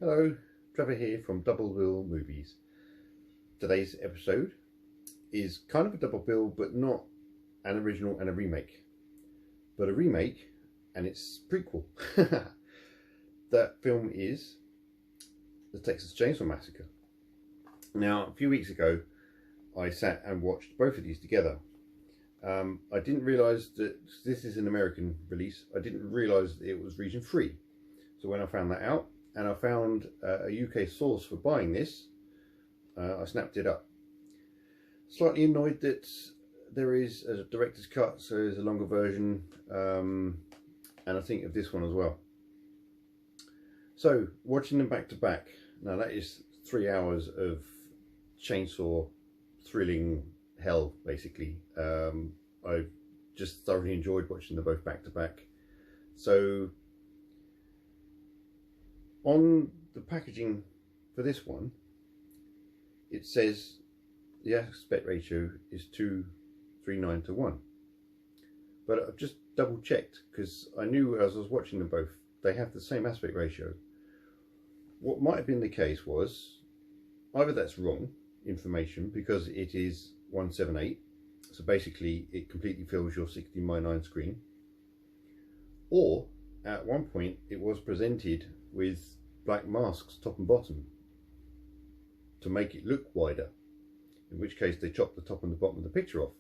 Hello, Trevor here from Double Bill Movies. Today's episode is kind of a double bill, but not an original and a remake, but a remake and its prequel. That film is the Texas Chainsaw Massacre. Now, a few weeks ago, I sat and watched both of these together. I didn't realise that this is an American release. I didn't realise that it was region free. So when I found that out, and I found a UK source for buying this, I snapped it up. Slightly annoyed that there is a director's cut, so there's a longer version, and I think of this one as well. So watching them back to back, now that is 3 hours of chainsaw thrilling hell, basically. I've just thoroughly enjoyed watching them both back to back. So on the packaging for this one, it says the aspect ratio is 2:3:9 to 1. But I've just double checked because I knew as I was watching them both, they have the same aspect ratio. What might have been the case was either that's wrong information because it is 1:7:8, so basically it completely fills your 16:9 screen, or at one point it was presented with black masks top and bottom to make it look wider, in which case they chopped the top and the bottom of the picture off,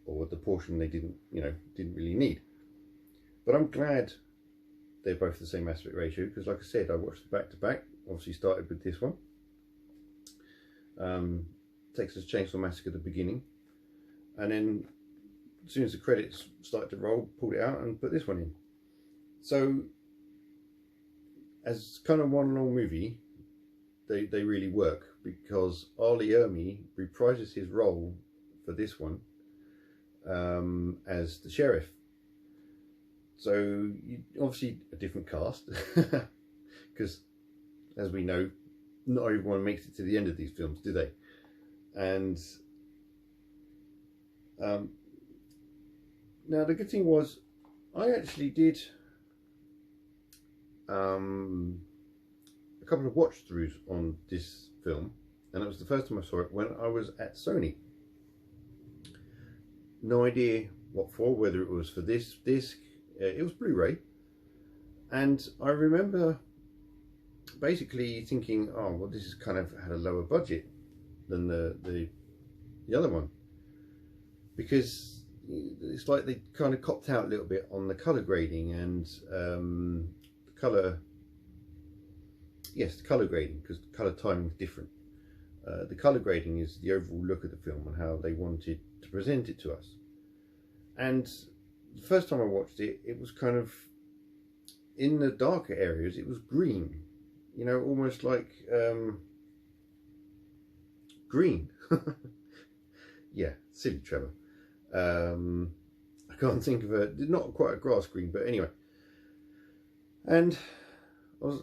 or the portion they didn't really need. But I'm glad they're both the same aspect ratio because, like I said, I watched them back to back. Obviously started with this one, Texas Chainsaw Massacre at the beginning, and then as soon as the credits started to roll, pulled it out and put this one in. So as kind of one long movie, they really work because Ali Ermey reprises his role for this one as the sheriff. So obviously a different cast because, as we know, not everyone makes it to the end of these films, do they? And now the good thing was I actually did a couple of watch throughs on this film, and it was the first time I saw it when I was at Sony. No idea what for, whether it was for this disc. It was Blu-ray, and I remember basically thinking, oh well, this has kind of had a lower budget than the other one, because it's like they kind of copped out a little bit on the color grading and the color grading, because the color timing is different. The color grading is the overall look of the film and how they wanted to present it to us. And the first time I watched it, it was kind of, in the darker areas, it was green, you know, almost like green. Yeah, silly Trevor. I can't think of not quite a grass green, but anyway. And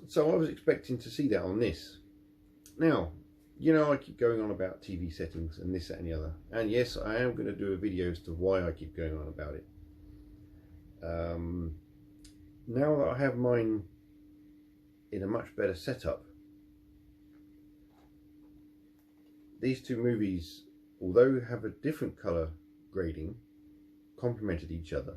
so I was expecting to see that on this. Now, you know, I keep going on about TV settings and this, that and the other. And yes, I am going to do a video as to why I keep going on about it. Now that I have mine in a much better setup, these two movies, although have a different colour grading, complemented each other.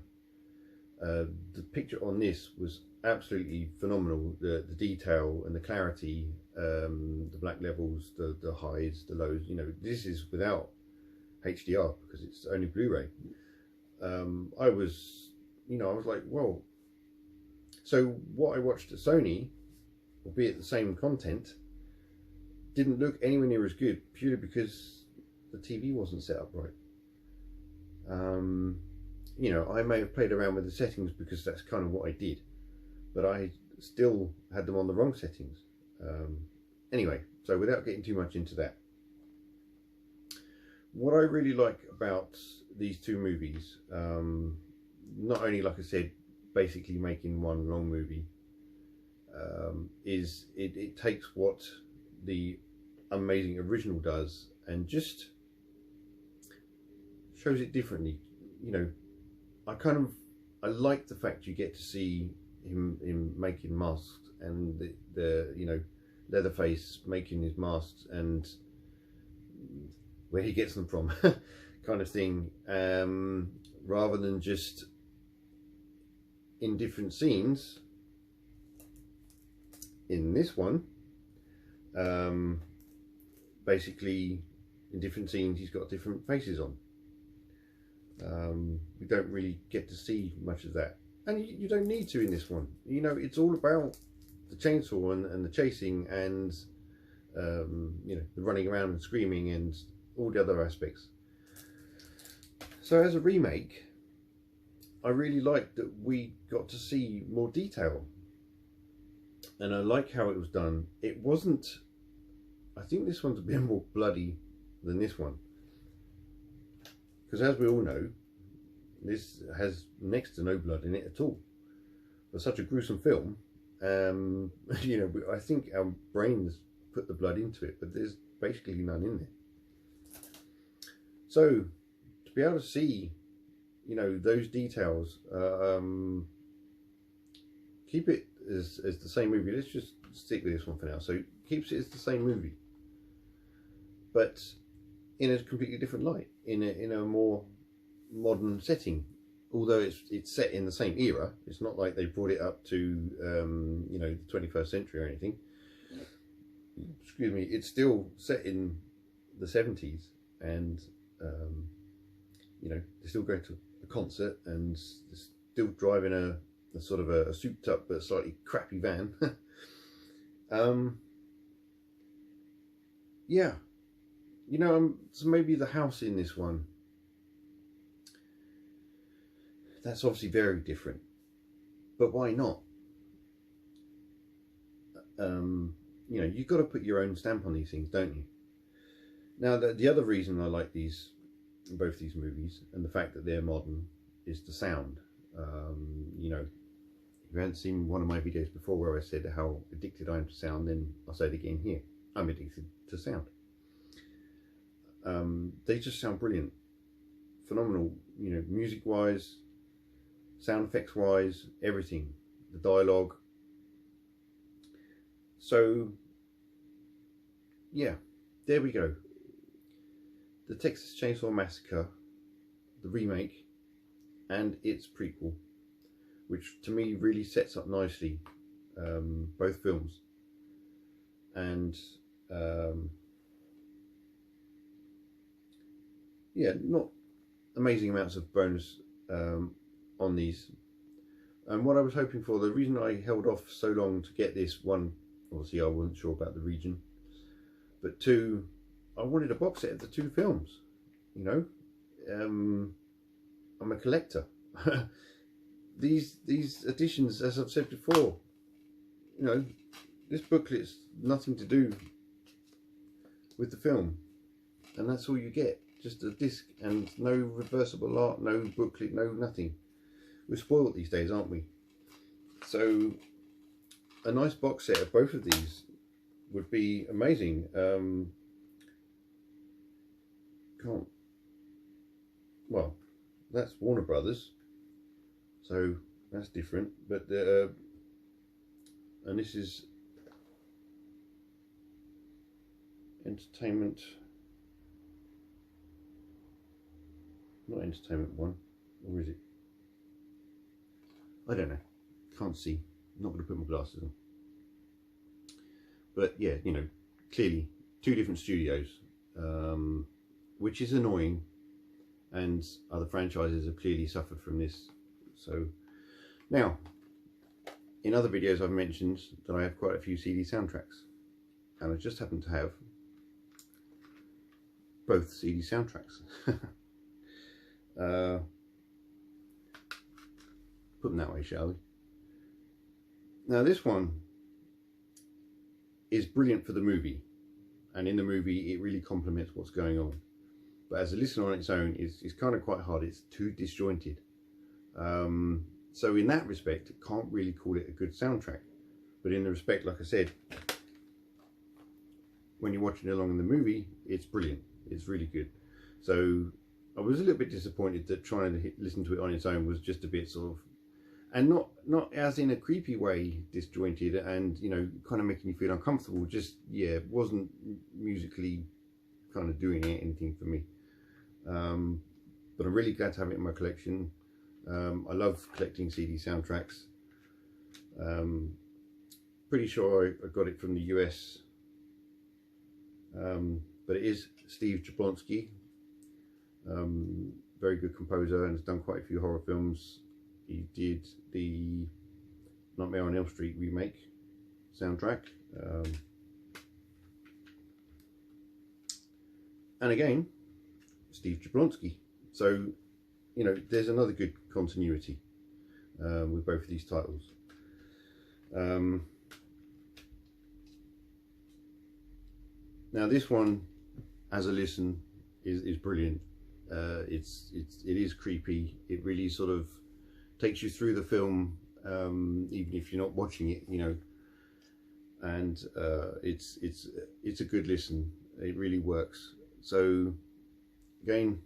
The picture on this was absolutely phenomenal. The detail and the clarity, the black levels, the highs, the lows. You know, this is without HDR because it's only Blu-ray. I was like, whoa. So what I watched at Sony, albeit the same content, didn't look anywhere near as good, purely because the TV wasn't set up right. You know, I may have played around with the settings because that's kind of what I did, but I still had them on the wrong settings. Anyway, so without getting too much into that, what I really like about these two movies, not only, like I said, basically making one long movie, is it takes what the amazing original does and just shows it differently. You know, I like the fact you get to see him making masks and the you know, Leatherface making his masks and where he gets them from, kind of thing, rather than just in different scenes. In this one, basically in different scenes he's got different faces on. We don't really get to see much of that, and you don't need to in this one. You know, it's all about the chainsaw and the chasing and you know, the running around and screaming and all the other aspects. So as a remake, I really liked that we got to see more detail, and I like how it was done. It wasn't, I think this one's a bit more bloody than this one, because as we all know, this has next to no blood in it at all. For such a gruesome film, you know, I think our brains put the blood into it, but there's basically none in there. So to be able to see, you know, those details, keep it as the same movie. Let's just stick with this one for now. So keeps it as the same movie, but in a completely different light, in a more modern setting. Although it's set in the same era, it's not like they brought it up to you know, the 21st century or anything. Excuse me. It's still set in the 70s, and you know, they're still going to a concert and still driving a sort of a souped up but slightly crappy van. Yeah, you know, so maybe the house in this one, that's obviously very different, but why not? You know, you've got to put your own stamp on these things, don't you? Now, the other reason I like both these movies, and the fact that they're modern, is the sound. You know, if you haven't seen one of my videos before where I said how addicted I am to sound, then I'll say it again here. I'm addicted to sound. They just sound brilliant, phenomenal. You know, music wise, sound effects wise, everything, the dialogue. So yeah, there we go. The Texas Chainsaw Massacre, the remake, and its prequel, which to me really sets up nicely both films. And yeah, not amazing amounts of bonus on these. And what I was hoping for, the reason I held off so long to get this one, obviously I wasn't sure about the region, but two, I wanted a box set of the two films. You know, I'm a collector. these editions, as I've said before, you know, this booklet's nothing to do with the film, and that's all you get, just a disc and no reversible art, no booklet, no nothing. We're spoiled these days, aren't we? So a nice box set of both of these would be amazing. Well, that's Warner Brothers, so that's different, but and this is Entertainment, not Entertainment One, or is it? I don't know, can't see, I'm not going to put my glasses on. But yeah, you know, clearly two different studios, which is annoying, and other franchises have clearly suffered from this. So now, in other videos I've mentioned that I have quite a few CD soundtracks, and I just happen to have both CD soundtracks. Put them that way, shall we? Now this one is brilliant for the movie, and in the movie it really complements what's going on. But as a listen on its own, it's kind of quite hard. It's too disjointed. So in that respect, can't really call it a good soundtrack. But in the respect, like I said, when you're watching along in the movie, it's brilliant. It's really good. So I was a little bit disappointed that trying to listen to it on its own was just a bit sort of and not as in a creepy way, disjointed and, you know, kind of making you feel uncomfortable. Just, yeah, it wasn't musically kind of doing anything for me. But I'm really glad to have it in my collection. I love collecting CD soundtracks. Pretty sure I got it from the US, but it is Steve Jablonsky, very good composer, and has done quite a few horror films. He did the Nightmare on Elm Street remake soundtrack, and again Steve Jablonsky. So, you know, there's another good continuity with both of these titles. Now this one, as a listen, is brilliant. It is creepy. It really sort of takes you through the film, even if you're not watching it, you know. And it's a good listen. It really works. So again,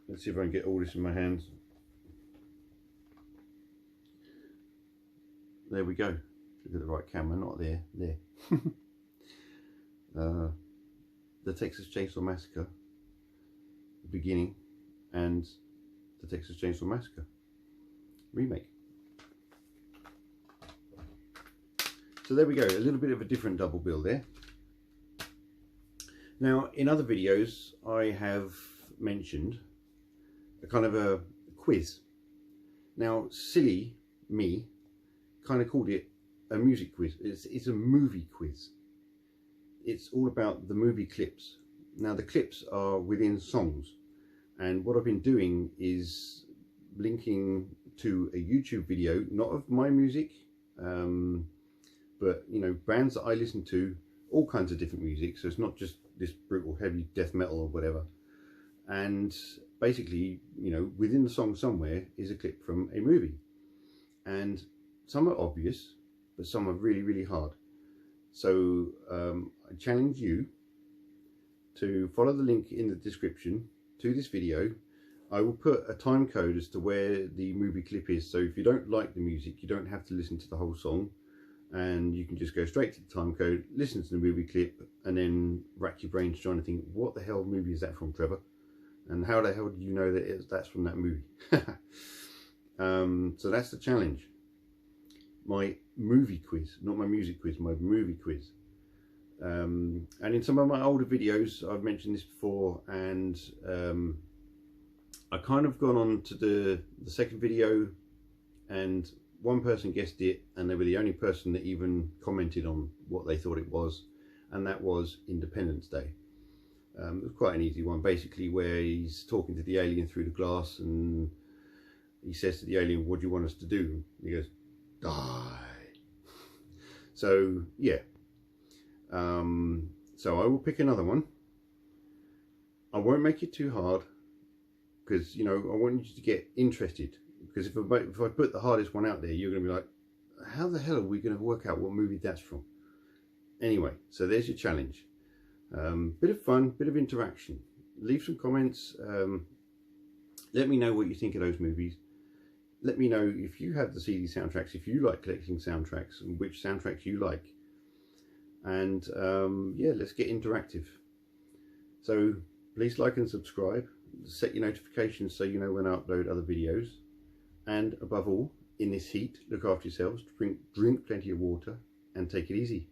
let's see if I can get all this in my hands. There we go. Look at the right camera, not there. There. The Texas Chainsaw Massacre, the beginning, and the Texas Chainsaw Massacre remake. So there we go, a little bit of a different double bill there. Now, in other videos, I have mentioned a kind of a quiz. Now, silly me kind of called it a music quiz. It's a movie quiz. It's all about the movie clips. Now, the clips are within songs, and what I've been doing is linking to a YouTube video, not of my music, but, you know, bands that I listen to, all kinds of different music. So it's not just this brutal heavy death metal or whatever. And basically, you know, within the song somewhere is a clip from a movie, and some are obvious, but some are really, really hard. So I challenge you to follow the link in the description to this video. I will put a time code as to where the movie clip is, so if you don't like the music, you don't have to listen to the whole song, and you can just go straight to the time code, listen to the movie clip, and then rack your brains trying to think, what the hell movie is that from, Trevor? And how the hell do you know that that's from that movie? So that's the challenge. My movie quiz, not my music quiz, my movie quiz. And in some of my older videos, I've mentioned this before, and I kind of gone on to the second video, and one person guessed it, and they were the only person that even commented on what they thought it was, and that was Independence Day. It was quite an easy one, basically, where he's talking to the alien through the glass, and he says to the alien, "What do you want us to do?" And he goes, "Die." So yeah, so I will pick another one. I won't make it too hard, because, you know, I want you to get interested, because if I put the hardest one out there, you're going to be like, how the hell are we going to work out what movie that's from? Anyway, so there's your challenge. Bit of fun, bit of interaction. Leave some comments. Let me know what you think of those movies. Let me know if you have the CD soundtracks, if you like collecting soundtracks, and which soundtracks you like. And yeah, let's get interactive. So please like and subscribe. Set your notifications so you know when I upload other videos. And above all, in this heat, look after yourselves, drink plenty of water, and take it easy.